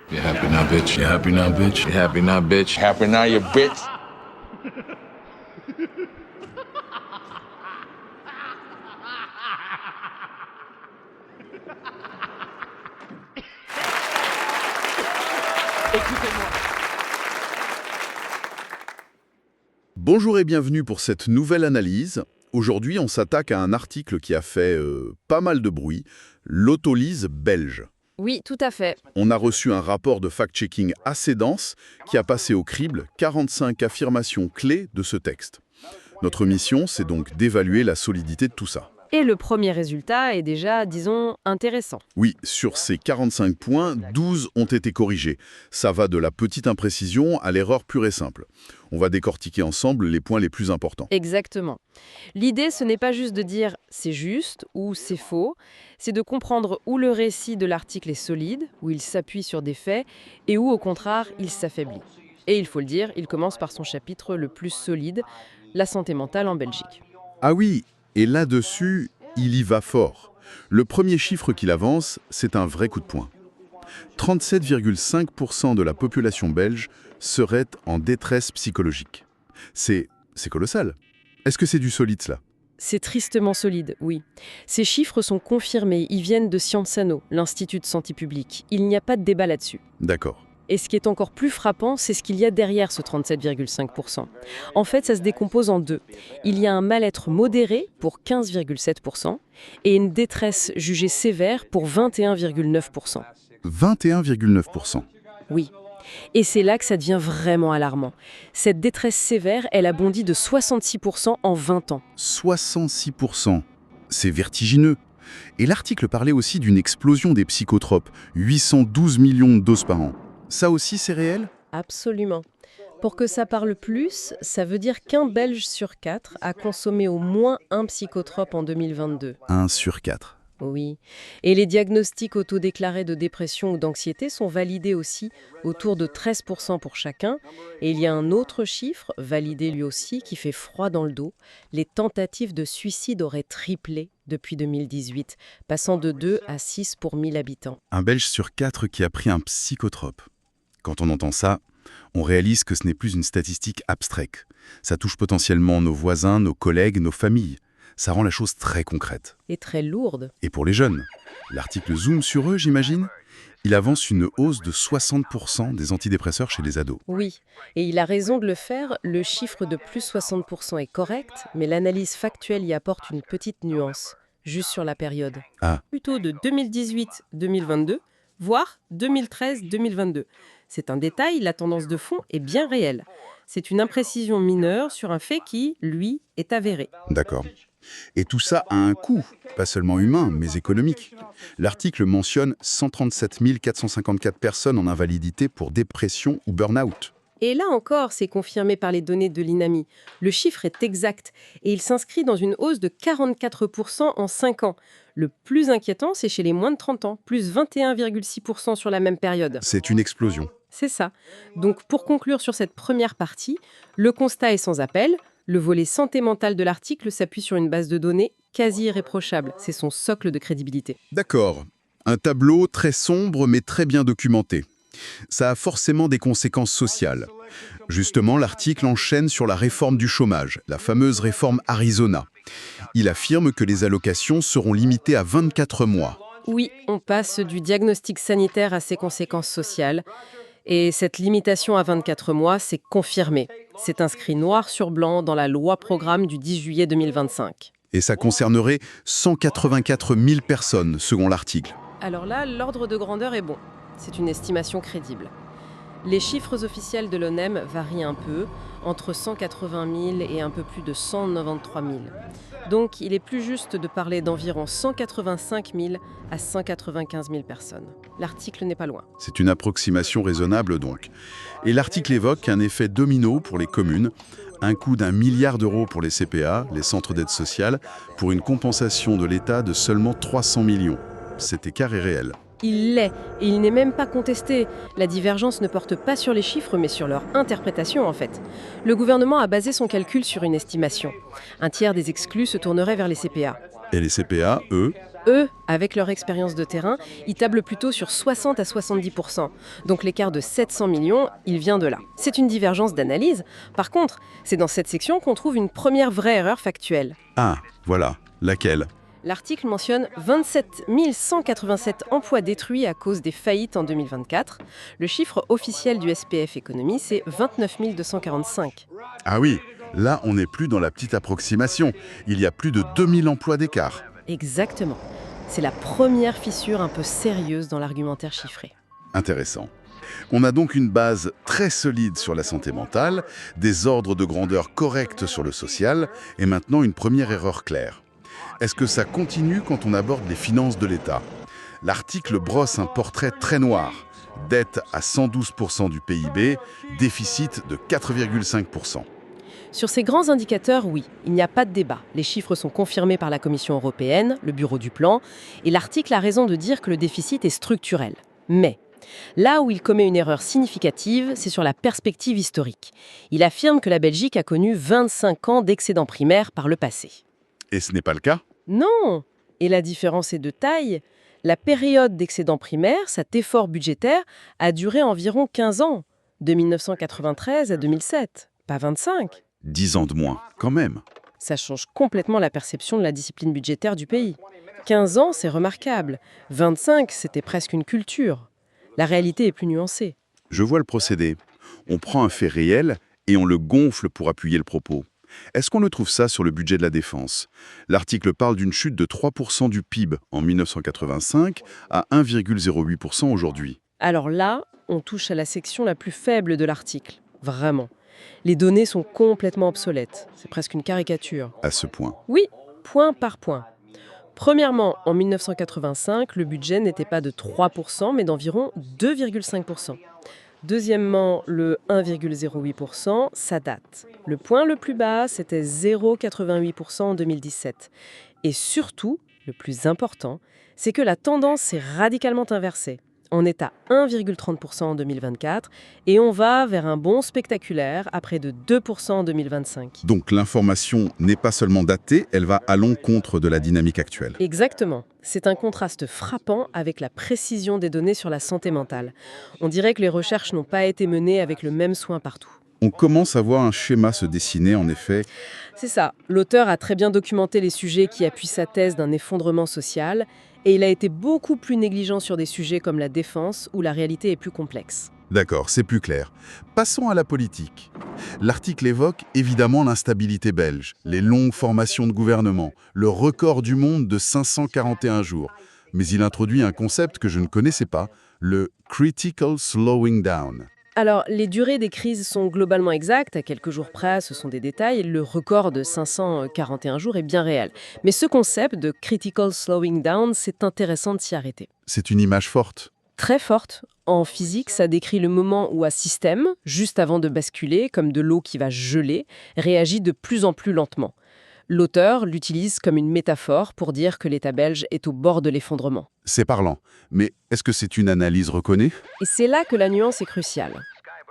You happy now, bitch? You happy now, bitch? You happy now, bitch? Happy now, you bitch. Bonjour et bienvenue pour cette nouvelle analyse. Aujourd'hui, on s'attaque à un article qui a fait pas mal de bruit, l'autolyse belge. Oui, tout à fait. On a reçu un rapport de fact-checking assez dense qui a passé au crible 45 affirmations clés de ce texte. Notre mission, c'est donc d'évaluer la solidité de tout ça. Et le premier résultat est déjà, disons, intéressant. Oui, sur ces 45 points, 12 ont été corrigés. Ça va de la petite imprécision à l'erreur pure et simple. On va décortiquer ensemble les points les plus importants. Exactement. L'idée, ce n'est pas juste de dire c'est juste ou c'est faux, c'est de comprendre où le récit de l'article est solide, où il s'appuie sur des faits, et où, au contraire, il s'affaiblit. Et il faut le dire, il commence par son chapitre le plus solide, la santé mentale en Belgique. Ah oui, et là-dessus, il y va fort. Le premier chiffre qu'il avance, c'est un vrai coup de poing. 37,5% de la population belge serait en détresse psychologique. C'est colossal. Est-ce que c'est du solide, cela? C'est tristement solide, oui. Ces chiffres sont confirmés, ils viennent de Sciences Anno, l'Institut de santé publique. Il n'y a pas de débat là-dessus. D'accord. Et ce qui est encore plus frappant, c'est ce qu'il y a derrière ce 37,5%. En fait, ça se décompose en deux. Il y a un mal-être modéré pour 15,7% et une détresse jugée sévère pour 21,9%. 21,9%. Oui. Et c'est là que ça devient vraiment alarmant. Cette détresse sévère, elle a bondi de 66% en 20 ans. 66%. C'est vertigineux. Et l'article parlait aussi d'une explosion des psychotropes, 812 millions de doses par an. Ça aussi, c'est réel? Absolument. Pour que ça parle plus, ça veut dire qu'un Belge sur 4 a consommé au moins un psychotrope en 2022. 1 sur 4. Oui. Et les diagnostics autodéclarés de dépression ou d'anxiété sont validés aussi, autour de 13% pour chacun. Et il y a un autre chiffre, validé lui aussi, qui fait froid dans le dos. Les tentatives de suicide auraient triplé depuis 2018, passant de 2 à 6 pour 1000 habitants. Un Belge sur 4 qui a pris un psychotrope. Quand on entend ça, on réalise que ce n'est plus une statistique abstraite. Ça touche potentiellement nos voisins, nos collègues, nos familles. Ça rend la chose très concrète. Et très lourde. Et pour les jeunes, l'article zoome sur eux, j'imagine. Il avance une hausse de 60% des antidépresseurs chez les ados. Oui, et il a raison de le faire. Le chiffre de plus 60% est correct, mais l'analyse factuelle y apporte une petite nuance, juste sur la période. Ah. Plutôt de 2018-2022, voire 2013-2022. C'est un détail, la tendance de fond est bien réelle. C'est une imprécision mineure sur un fait qui, lui, est avéré. D'accord. Et tout ça a un coût, pas seulement humain, mais économique. L'article mentionne 137 454 personnes en invalidité pour dépression ou burn-out. Et là encore, c'est confirmé par les données de l'INAMI. Le chiffre est exact et il s'inscrit dans une hausse de 44% en 5 ans. Le plus inquiétant, c'est chez les moins de 30 ans, plus 21,6% sur la même période. C'est une explosion. C'est ça. Donc pour conclure sur cette première partie, le constat est sans appel. Le volet santé mentale de l'article s'appuie sur une base de données quasi irréprochable. C'est son socle de crédibilité. D'accord. Un tableau très sombre mais très bien documenté. Ça a forcément des conséquences sociales. Justement, l'article enchaîne sur la réforme du chômage, la fameuse réforme Arizona. Il affirme que les allocations seront limitées à 24 mois. Oui, on passe du diagnostic sanitaire à ses conséquences sociales. Et cette limitation à 24 mois, c'est confirmé. C'est inscrit noir sur blanc dans la loi programme du 10 juillet 2025. Et ça concernerait 184 000 personnes, selon l'article. Alors là, l'ordre de grandeur est bon. C'est une estimation crédible. Les chiffres officiels de l'ONEM varient un peu, entre 180 000 et un peu plus de 193 000. Donc, il est plus juste de parler d'environ 185 000 à 195 000 personnes. L'article n'est pas loin. C'est une approximation raisonnable donc. Et l'article évoque un effet domino pour les communes, un coût d'1 milliard d'euros pour les CPA, les centres d'aide sociale, pour une compensation de l'État de seulement 300 millions. Cet écart est réel. Il l'est, et il n'est même pas contesté. La divergence ne porte pas sur les chiffres, mais sur leur interprétation en fait. Le gouvernement a basé son calcul sur une estimation. Un tiers des exclus se tournerait vers les CPA. Et les CPA, eux? Eux, avec leur expérience de terrain, ils tablent plutôt sur 60 à 70%. Donc l'écart de 700 millions, il vient de là. C'est une divergence d'analyse. Par contre, c'est dans cette section qu'on trouve une première vraie erreur factuelle. Ah, voilà. Laquelle? L'article mentionne 27 187 emplois détruits à cause des faillites en 2024. Le chiffre officiel du SPF Économie, c'est 29 245. Ah oui, là on n'est plus dans la petite approximation. Il y a plus de 2000 emplois d'écart. Exactement. C'est la première fissure un peu sérieuse dans l'argumentaire chiffré. Intéressant. On a donc une base très solide sur la santé mentale, des ordres de grandeur corrects sur le social, et maintenant une première erreur claire. Est-ce que ça continue quand on aborde les finances de l'État? L'article brosse un portrait très noir. Dette à 112% du PIB, déficit de 4,5%. Sur ces grands indicateurs, oui, il n'y a pas de débat. Les chiffres sont confirmés par la Commission européenne, le Bureau du plan, et l'article a raison de dire que le déficit est structurel. Mais là où il commet une erreur significative, c'est sur la perspective historique. Il affirme que la Belgique a connu 25 ans d'excédent primaire par le passé. Et ce n'est pas le cas? Non! Et la différence est de taille. La période d'excédent primaire, cet effort budgétaire, a duré environ 15 ans, de 1993 à 2007, pas 25. 10 ans de moins, quand même. Ça change complètement la perception de la discipline budgétaire du pays. 15 ans, c'est remarquable. 25, c'était presque une culture. La réalité est plus nuancée. Je vois le procédé. On prend un fait réel et on le gonfle pour appuyer le propos. Est-ce qu'on le trouve ça sur le budget de la défense? L'article parle d'une chute de 3% du PIB en 1985 à 1,08% aujourd'hui. Alors là, on touche à la section la plus faible de l'article. Vraiment. Les données sont complètement obsolètes. C'est presque une caricature. À ce point. Oui, point par point. Premièrement, en 1985, le budget n'était pas de 3%, mais d'environ 2,5%. Deuxièmement, le 1,08%, ça date. Le point le plus bas, c'était 0,88% en 2017. Et surtout, le plus important, c'est que la tendance s'est radicalement inversée. On est à 1,30% en 2024 et on va vers un bond spectaculaire à près de 2% en 2025. Donc l'information n'est pas seulement datée, elle va à l'encontre de la dynamique actuelle. Exactement. C'est un contraste frappant avec la précision des données sur la santé mentale. On dirait que les recherches n'ont pas été menées avec le même soin partout. On commence à voir un schéma se dessiner, en effet. C'est ça. L'auteur a très bien documenté les sujets qui appuient sa thèse d'un effondrement social, et il a été beaucoup plus négligent sur des sujets comme la défense, où la réalité est plus complexe. D'accord, c'est plus clair. Passons à la politique. L'article évoque évidemment l'instabilité belge, les longues formations de gouvernement, le record du monde de 541 jours. Mais il introduit un concept que je ne connaissais pas, le « critical slowing down ». Alors, les durées des crises sont globalement exactes, à quelques jours près, ce sont des détails. Le record de 541 jours est bien réel. Mais ce concept de critical slowing down, c'est intéressant de s'y arrêter. C'est une image forte. Très forte. En physique, ça décrit le moment où un système, juste avant de basculer, comme de l'eau qui va geler, réagit de plus en plus lentement. L'auteur l'utilise comme une métaphore pour dire que l'État belge est au bord de l'effondrement. C'est parlant. Mais est-ce que c'est une analyse reconnue? Et c'est là que la nuance est cruciale.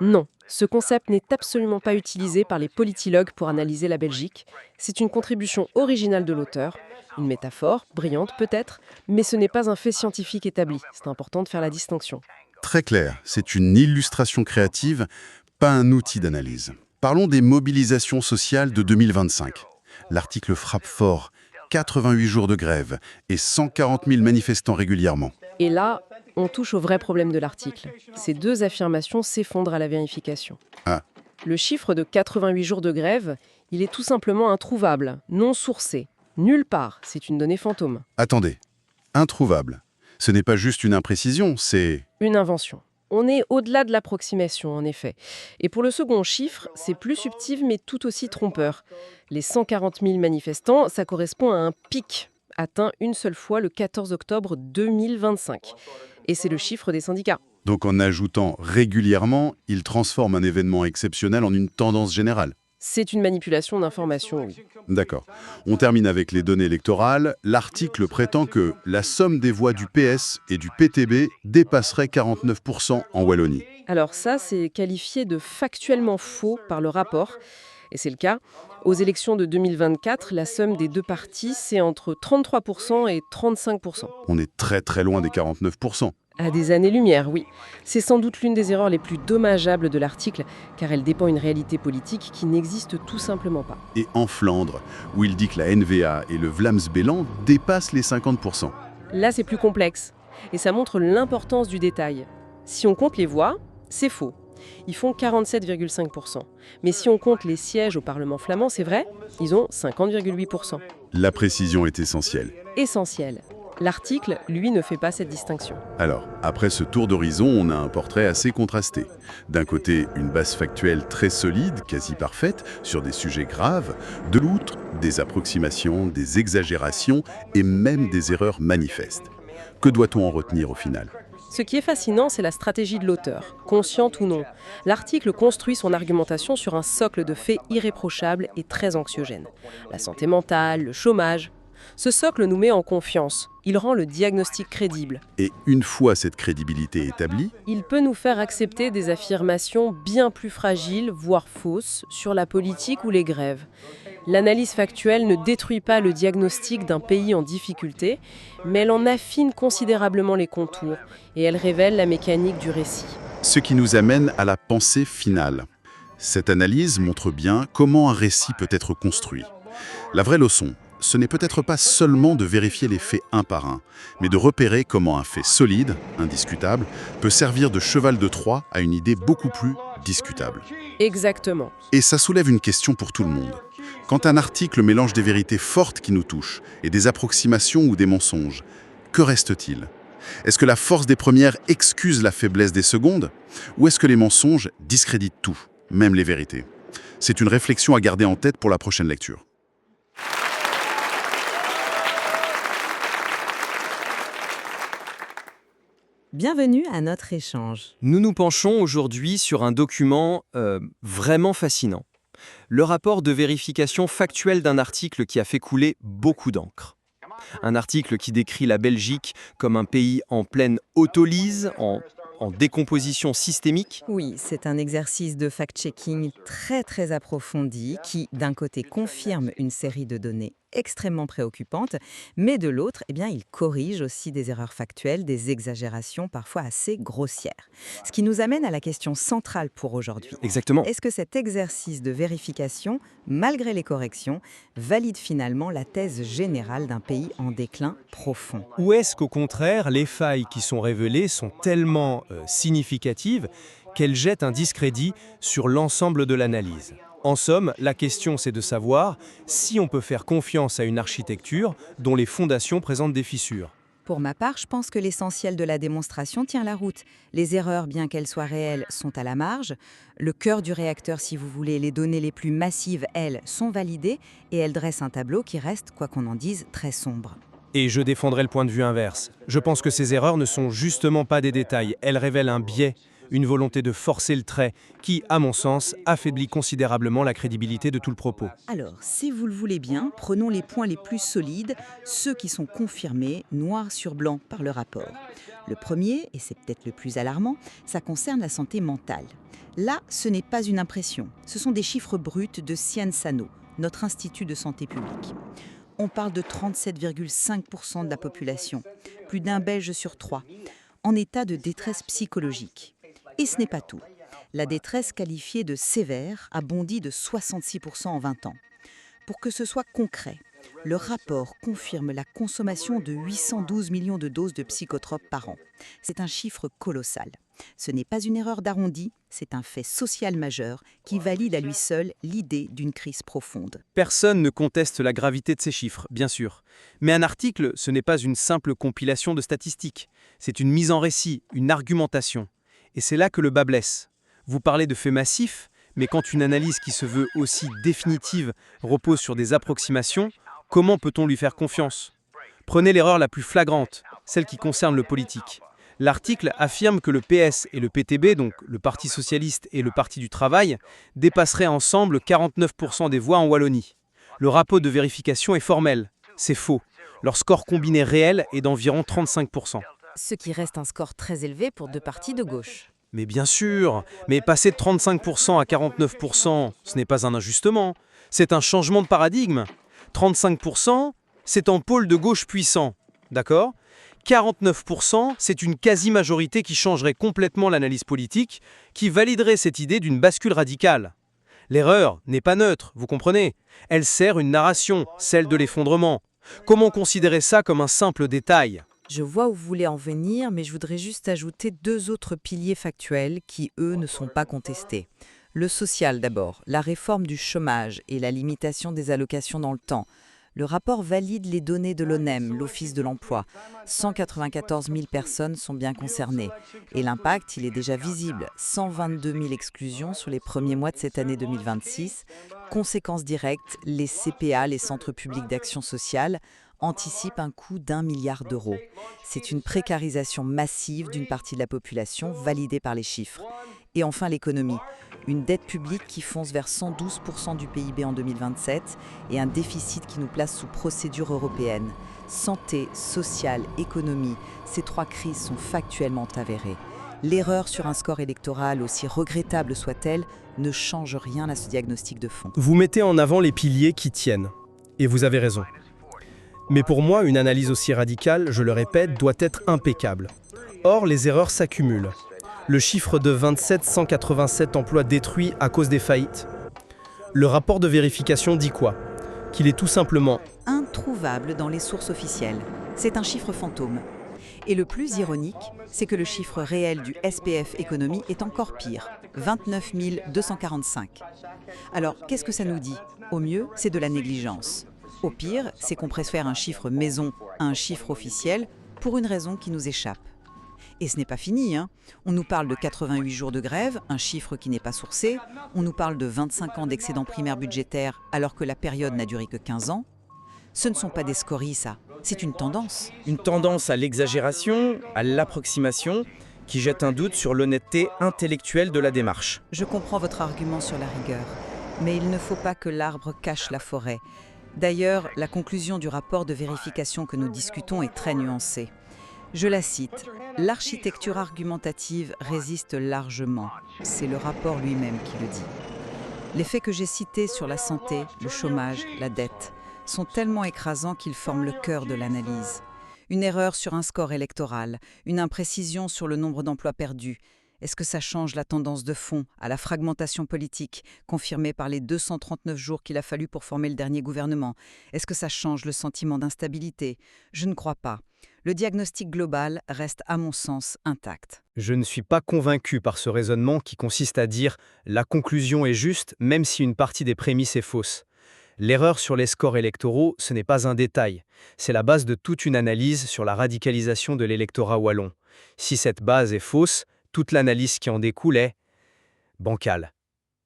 Non, ce concept n'est absolument pas utilisé par les politologues pour analyser la Belgique. C'est une contribution originale de l'auteur, une métaphore, brillante peut-être, mais ce n'est pas un fait scientifique établi. C'est important de faire la distinction. Très clair, c'est une illustration créative, pas un outil d'analyse. Parlons des mobilisations sociales de 2025. L'article frappe fort, 88 jours de grève et 140 000 manifestants régulièrement. Et là, on touche au vrai problème de l'article. Ces deux affirmations s'effondrent à la vérification. Ah. Le chiffre de 88 jours de grève, il est tout simplement introuvable, non sourcé. Nulle part, c'est une donnée fantôme. Attendez, introuvable. Ce n'est pas juste une imprécision, c'est... Une invention. On est au-delà de l'approximation, en effet. Et pour le second chiffre, c'est plus subtil mais tout aussi trompeur. Les 140 000 manifestants, ça correspond à un pic atteint une seule fois le 14 octobre 2025. Et c'est le chiffre des syndicats. Donc en ajoutant régulièrement, il transforme un événement exceptionnel en une tendance générale. C'est une manipulation d'informations, oui. D'accord. On termine avec les données électorales. L'article prétend que la somme des voix du PS et du PTB dépasserait 49% en Wallonie. Alors ça, c'est qualifié de factuellement faux par le rapport. Et Et c'est le cas. Aux élections de 2024, la somme des deux partis, c'est entre 33% et 35%. On est très très loin des 49%. À des années-lumière, oui. C'est sans doute l'une des erreurs les plus dommageables de l'article, car elle dépend d'une réalité politique qui n'existe tout simplement pas. Et en Flandre, où il dit que la NVA et le Vlaams-Bélan dépassent les 50%. Là, c'est plus complexe. Et ça montre l'importance du détail. Si on compte les voix, c'est faux. Ils font 47,5%. Mais si on compte les sièges au Parlement flamand, c'est vrai, ils ont 50,8%. La précision est essentielle. Essentiel. L'article, lui, ne fait pas cette distinction. Alors, après ce tour d'horizon, on a un portrait assez contrasté. D'un côté, une base factuelle très solide, quasi parfaite, sur des sujets graves. De l'autre, des approximations, des exagérations et même des erreurs manifestes. Que doit-on en retenir au final ? Ce qui est fascinant, c'est la stratégie de l'auteur, consciente ou non. L'article construit son argumentation sur un socle de faits irréprochables et très anxiogènes. La santé mentale, le chômage. Ce socle nous met en confiance. Il rend le diagnostic crédible. Et une fois cette crédibilité établie, Il peut nous faire accepter des affirmations bien plus fragiles, voire fausses, sur la politique ou les grèves. L'analyse factuelle ne détruit pas le diagnostic d'un pays en difficulté, mais elle en affine considérablement les contours et elle révèle la mécanique du récit. ce qui nous amène à la pensée finale. Cette analyse montre bien comment un récit peut être construit. La vraie leçon, ce n'est peut-être pas seulement de vérifier les faits un par un, mais de repérer comment un fait solide, indiscutable, peut servir de cheval de Troie à une idée beaucoup plus discutable. Exactement. Et ça soulève une question pour tout le monde. Quand un article mélange des vérités fortes qui nous touchent et des approximations ou des mensonges, que reste-t-il ? Est-ce que la force des premières excuse la faiblesse des secondes ? Ou est-ce que les mensonges discréditent tout, même les vérités ? C'est une réflexion à garder en tête pour la prochaine lecture. Bienvenue à notre échange. Nous nous penchons aujourd'hui sur un document vraiment fascinant. Le rapport de vérification factuelle d'un article qui a fait couler beaucoup d'encre. Un article qui décrit la Belgique comme un pays en pleine autolyse, en décomposition systémique. Oui, c'est un exercice de fact-checking très approfondi qui, d'un côté, confirme une série de données extrêmement préoccupantes, mais de l'autre, il corrige aussi des erreurs factuelles, des exagérations parfois assez grossières. Ce qui nous amène à la question centrale pour aujourd'hui. Exactement. Est-ce que cet exercice de vérification, malgré les corrections, valide finalement la thèse générale d'un pays en déclin profond ? Ou est-ce qu'au contraire, les failles qui sont révélées sont tellement significatives qu'elles jettent un discrédit sur l'ensemble de l'analyse ? En somme, la question c'est de savoir si on peut faire confiance à une architecture dont les fondations présentent des fissures. Pour ma part, je pense que l'essentiel de la démonstration tient la route. Les erreurs, bien qu'elles soient réelles, sont à la marge. Le cœur du réacteur, si vous voulez, les données les plus massives, elles, sont validées et elles dressent un tableau qui reste, quoi qu'on en dise, très sombre. Et je défendrai le point de vue inverse. Je pense que ces erreurs ne sont justement pas des détails. Elles révèlent un biais, une volonté de forcer le trait qui, à mon sens, affaiblit considérablement la crédibilité de tout le propos. Alors, si vous le voulez bien, prenons les points les plus solides, ceux qui sont confirmés noir sur blanc par le rapport. Le premier, et c'est peut-être le plus alarmant, ça concerne la santé mentale. Là, ce n'est pas une impression, ce sont des chiffres bruts de Ciensano, notre institut de santé publique. On parle de 37,5% de la population, plus d'un Belge sur 3, en état de détresse psychologique. Et ce n'est pas tout. La détresse qualifiée de sévère a bondi de 66% en 20 ans. Pour que ce soit concret, le rapport confirme la consommation de 812 millions de doses de psychotropes par an. C'est un chiffre colossal. Ce n'est pas une erreur d'arrondi, c'est un fait social majeur qui valide à lui seul l'idée d'une crise profonde. Personne ne conteste la gravité de ces chiffres, bien sûr. Mais un article, ce n'est pas une simple compilation de statistiques. C'est une mise en récit, une argumentation. Et c'est là que le bas blesse. Vous parlez de faits massifs, mais quand une analyse qui se veut aussi définitive repose sur des approximations, comment peut-on lui faire confiance ? Prenez l'erreur la plus flagrante, celle qui concerne le politique. L'article affirme que le PS et le PTB, donc le Parti socialiste et le Parti du travail, dépasseraient ensemble 49% des voix en Wallonie. Le rapport de vérification est formel. C'est faux. Leur score combiné réel est d'environ 35%. Ce qui reste un score très élevé pour deux partis de gauche. Mais bien sûr, mais passer de 35% à 49%, ce n'est pas un ajustement, c'est un changement de paradigme. 35%, c'est un pôle de gauche puissant, d'accord ? 49%, c'est une quasi-majorité qui changerait complètement l'analyse politique, qui validerait cette idée d'une bascule radicale. L'erreur n'est pas neutre, vous comprenez ? Elle sert une narration, celle de l'effondrement. Comment considérer ça comme un simple détail ? Je vois où vous voulez en venir, mais je voudrais juste ajouter 2 autres piliers factuels qui, eux, ne sont pas contestés. Le social d'abord, la réforme du chômage et la limitation des allocations dans le temps. Le rapport valide les données de l'ONEM, l'Office de l'emploi. 194 000 personnes sont bien concernées. Et l'impact, il est déjà visible. 122 000 exclusions sur les premiers mois de cette année 2026. Conséquences directes, les CPA, les centres publics d'action sociale, anticipent un coût d'1 milliard d'euros. C'est une précarisation massive d'une partie de la population, validée par les chiffres. Et enfin l'économie. Une dette publique qui fonce vers 112% du PIB en 2027 et un déficit qui nous place sous procédure européenne. Santé, sociale, économie, ces 3 crises sont factuellement avérées. L'erreur sur un score électoral, aussi regrettable soit-elle, ne change rien à ce diagnostic de fond. Vous mettez en avant les piliers qui tiennent. Et vous avez raison. Mais pour moi, une analyse aussi radicale, je le répète, doit être impeccable. Or, les erreurs s'accumulent. Le chiffre de 2787 emplois détruits à cause des faillites. Le rapport de vérification dit quoi ? Qu'il est tout simplement Introuvable dans les sources officielles. C'est un chiffre fantôme. Et le plus ironique, c'est que le chiffre réel du SPF Économie est encore pire, 29 245. Alors, qu'est-ce que ça nous dit ? Au mieux, c'est de la négligence. Au pire, c'est qu'on préfère un chiffre maison à un chiffre officiel pour une raison qui nous échappe. Et ce n'est pas fini, hein. On nous parle de 88 jours de grève, un chiffre qui n'est pas sourcé. On nous parle de 25 ans d'excédent primaire budgétaire alors que la période n'a duré que 15 ans. Ce ne sont pas des scories, ça. C'est une tendance. Une tendance à l'exagération, à l'approximation, qui jette un doute sur l'honnêteté intellectuelle de la démarche. Je comprends votre argument sur la rigueur, mais il ne faut pas que l'arbre cache la forêt. D'ailleurs, la conclusion du rapport de vérification que nous discutons est très nuancée. Je la cite. « L'architecture argumentative résiste largement. » C'est le rapport lui-même qui le dit. Les faits que j'ai cités sur la santé, le chômage, la dette, sont tellement écrasants qu'ils forment le cœur de l'analyse. Une erreur sur un score électoral, une imprécision sur le nombre d'emplois perdus. Est-ce que ça change la tendance de fond à la fragmentation politique, confirmée par les 239 jours qu'il a fallu pour former le dernier gouvernement? Est-ce que ça change le sentiment d'instabilité? Je ne crois pas. Le diagnostic global reste, à mon sens, intact. Je ne suis pas convaincu par ce raisonnement qui consiste à dire « la conclusion est juste, même si une partie des prémices est fausse ». L'erreur sur les scores électoraux, ce n'est pas un détail. C'est la base de toute une analyse sur la radicalisation de l'électorat wallon. Si cette base est fausse, toute l'analyse qui en découle est bancale.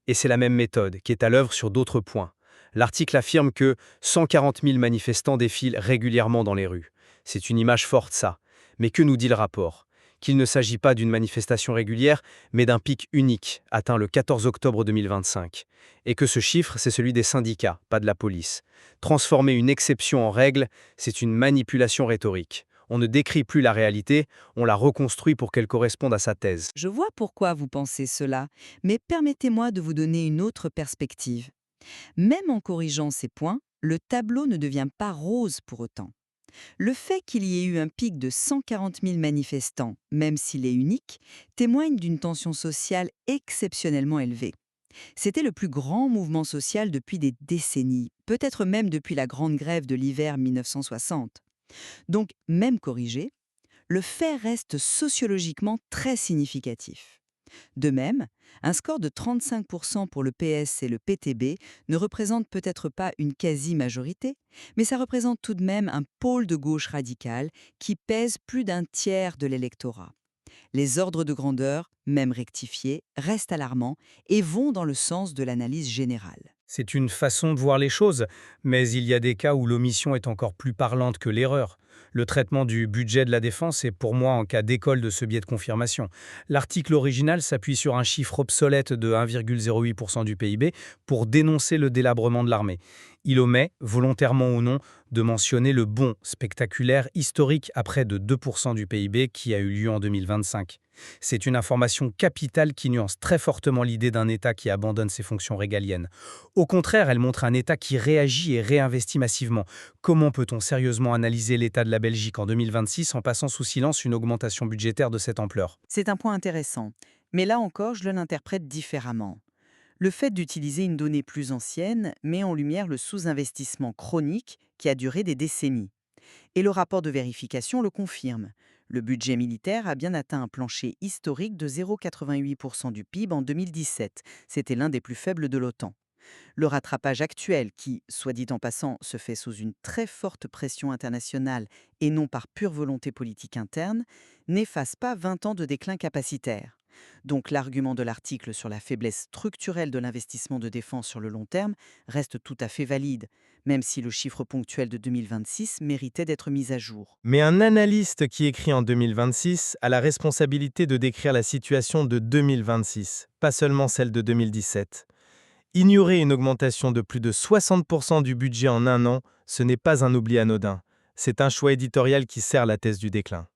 Et c'est la même méthode qui est à l'œuvre sur d'autres points. L'article affirme que 140 000 manifestants défilent régulièrement dans les rues. C'est une image forte, ça. Mais que nous dit le rapport ? Qu'il ne s'agit pas d'une manifestation régulière, mais d'un pic unique, atteint le 14 octobre 2025. Et que ce chiffre, c'est celui des syndicats, pas de la police. Transformer une exception en règle, c'est une manipulation rhétorique. On ne décrit plus la réalité, on la reconstruit pour qu'elle corresponde à sa thèse. Je vois pourquoi vous pensez cela, mais permettez-moi de vous donner une autre perspective. Même en corrigeant ces points, le tableau ne devient pas rose pour autant. Le fait qu'il y ait eu un pic de 140 000 manifestants, même s'il est unique, témoigne d'une tension sociale exceptionnellement élevée. C'était le plus grand mouvement social depuis des décennies, peut-être même depuis la grande grève de l'hiver 1960. Donc, même corrigé, le fait reste sociologiquement très significatif. De même, un score de 35% pour le PS et le PTB ne représente peut-être pas une quasi-majorité, mais ça représente tout de même un pôle de gauche radicale qui pèse plus d'un tiers de l'électorat. Les ordres de grandeur, même rectifiés, restent alarmants et vont dans le sens de l'analyse générale. C'est une façon de voir les choses, mais il y a des cas où l'omission est encore plus parlante que l'erreur. Le traitement du budget de la défense est pour moi en cas d'école de ce biais de confirmation. L'article original s'appuie sur un chiffre obsolète de 1,08% du PIB pour dénoncer le délabrement de l'armée. Il omet, volontairement ou non, de mentionner le bond spectaculaire historique à près de 2% du PIB qui a eu lieu en 2025. C'est une information capitale qui nuance très fortement l'idée d'un État qui abandonne ses fonctions régaliennes. Au contraire, elle montre un État qui réagit et réinvestit massivement. Comment peut-on sérieusement analyser l'état de la Belgique en 2026 en passant sous silence une augmentation budgétaire de cette ampleur? C'est un point intéressant. Mais là encore, je l'interprète différemment. Le fait d'utiliser une donnée plus ancienne met en lumière le sous-investissement chronique qui a duré des décennies. Et le rapport de vérification le confirme. Le budget militaire a bien atteint un plancher historique de 0,88% du PIB en 2017. C'était l'un des plus faibles de l'OTAN. Le rattrapage actuel, qui, soit dit en passant, se fait sous une très forte pression internationale et non par pure volonté politique interne, n'efface pas 20 ans de déclin capacitaire. Donc l'argument de l'article sur la faiblesse structurelle de l'investissement de défense sur le long terme reste tout à fait valide, même si le chiffre ponctuel de 2026 méritait d'être mis à jour. Mais un analyste qui écrit en 2026 a la responsabilité de décrire la situation de 2026, pas seulement celle de 2017. Ignorer une augmentation de plus de 60% du budget en un an, ce n'est pas un oubli anodin. C'est un choix éditorial qui sert la thèse du déclin.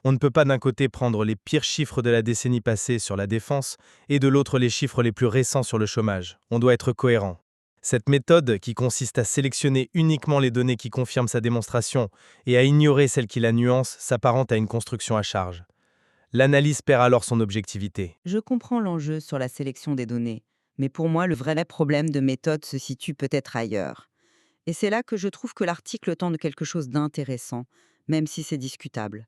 On ne peut pas d'un côté prendre les pires chiffres de la décennie passée sur la défense et de l'autre les chiffres les plus récents sur le chômage. On doit être cohérent. Cette méthode, qui consiste à sélectionner uniquement les données qui confirment sa démonstration et à ignorer celles qui la nuancent, s'apparente à une construction à charge. L'analyse perd alors son objectivité. Je comprends l'enjeu sur la sélection des données, mais pour moi, le vrai problème de méthode se situe peut-être ailleurs. Et c'est là que je trouve que l'article tente quelque chose d'intéressant, même si c'est discutable.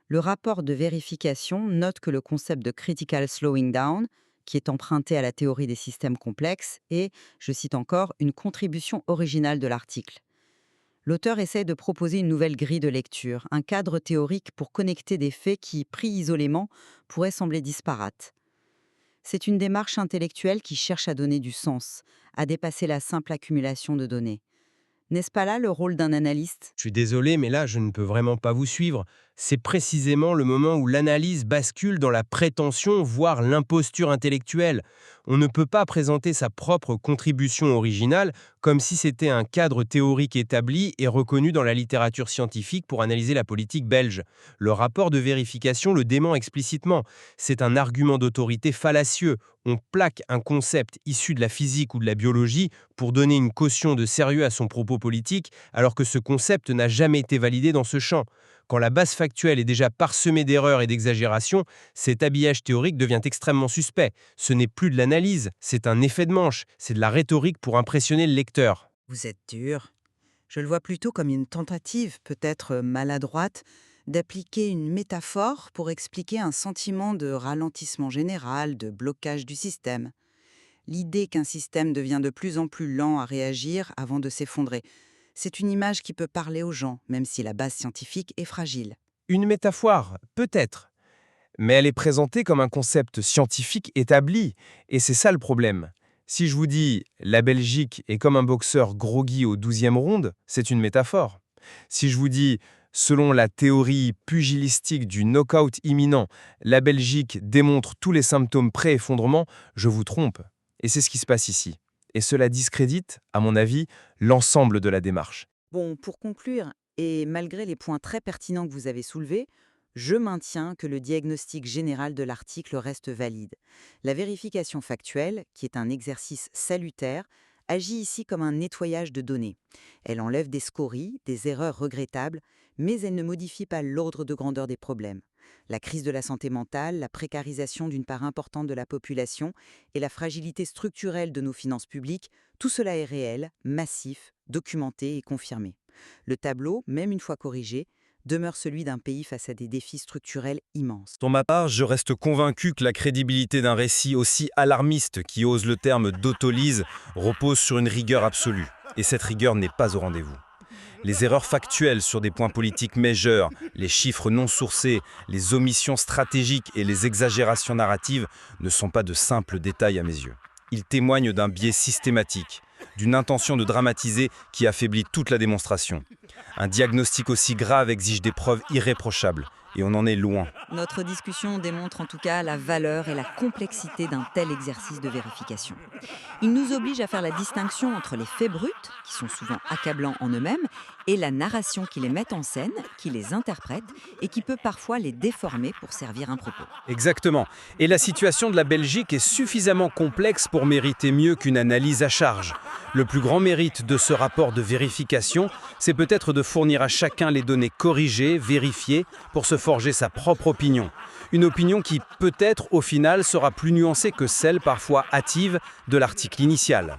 Le rapport de vérification note que le concept de critical slowing down, qui est emprunté à la théorie des systèmes complexes, est, je cite encore, une contribution originale de l'article. L'auteur essaie de proposer une nouvelle grille de lecture, un cadre théorique pour connecter des faits qui, pris isolément, pourraient sembler disparates. C'est une démarche intellectuelle qui cherche à donner du sens, à dépasser la simple accumulation de données. N'est-ce pas là le rôle d'un analyste ? Je suis désolé, mais là, je ne peux vraiment pas vous suivre. C'est précisément le moment où l'analyse bascule dans la prétention, voire l'imposture intellectuelle. On ne peut pas présenter sa propre contribution originale comme si c'était un cadre théorique établi et reconnu dans la littérature scientifique pour analyser la politique belge. Le rapport de vérification le dément explicitement. C'est un argument d'autorité fallacieux. On plaque un concept issu de la physique ou de la biologie pour donner une caution de sérieux à son propos politique, alors que ce concept n'a jamais été validé dans ce champ. Quand la base factuelle est déjà parsemée d'erreurs et d'exagérations, cet habillage théorique devient extrêmement suspect. Ce n'est plus de l'analyse, c'est un effet de manche, c'est de la rhétorique pour impressionner le lecteur. Vous êtes dur. Je le vois plutôt comme une tentative, peut-être maladroite, d'appliquer une métaphore pour expliquer un sentiment de ralentissement général, de blocage du système. L'idée qu'un système devient de plus en plus lent à réagir avant de s'effondrer. C'est une image qui peut parler aux gens, même si la base scientifique est fragile. Une métaphore, peut-être. Mais elle est présentée comme un concept scientifique établi, et c'est ça le problème. Si je vous dis « la Belgique est comme un boxeur groggy au 12e round », c'est une métaphore. Si je vous dis « selon la théorie pugilistique du knockout imminent, la Belgique démontre tous les symptômes pré-effondrement », je vous trompe. Et c'est ce qui se passe ici. Et cela discrédite, à mon avis, l'ensemble de la démarche. Bon, pour conclure, et malgré les points très pertinents que vous avez soulevés, je maintiens que le diagnostic général de l'article reste valide. La vérification factuelle, qui est un exercice salutaire, agit ici comme un nettoyage de données. Elle enlève des scories, des erreurs regrettables, mais elle ne modifie pas l'ordre de grandeur des problèmes. La crise de la santé mentale, la précarisation d'une part importante de la population et la fragilité structurelle de nos finances publiques, tout cela est réel, massif, documenté et confirmé. Le tableau, même une fois corrigé, demeure celui d'un pays face à des défis structurels immenses. Pour ma part, je reste convaincu que la crédibilité d'un récit aussi alarmiste qui ose le terme d'autolyse repose sur une rigueur absolue. Et cette rigueur n'est pas au rendez-vous. Les erreurs factuelles sur des points politiques majeurs, les chiffres non sourcés, les omissions stratégiques et les exagérations narratives ne sont pas de simples détails à mes yeux. Ils témoignent d'un biais systématique, d'une intention de dramatiser qui affaiblit toute la démonstration. Un diagnostic aussi grave exige des preuves irréprochables, Et on en est loin. Notre discussion démontre en tout cas la valeur et la complexité d'un tel exercice de vérification. Il nous oblige à faire la distinction entre les faits bruts, qui sont souvent accablants en eux-mêmes, et la narration qui les met en scène, qui les interprète et qui peut parfois les déformer pour servir un propos. Exactement. Et la situation de la Belgique est suffisamment complexe pour mériter mieux qu'une analyse à charge. Le plus grand mérite de ce rapport de vérification, c'est peut-être de fournir à chacun les données corrigées, vérifiées, pour se forger sa propre opinion. Une opinion qui, peut-être, au final, sera plus nuancée que celle parfois hâtive de l'article initial.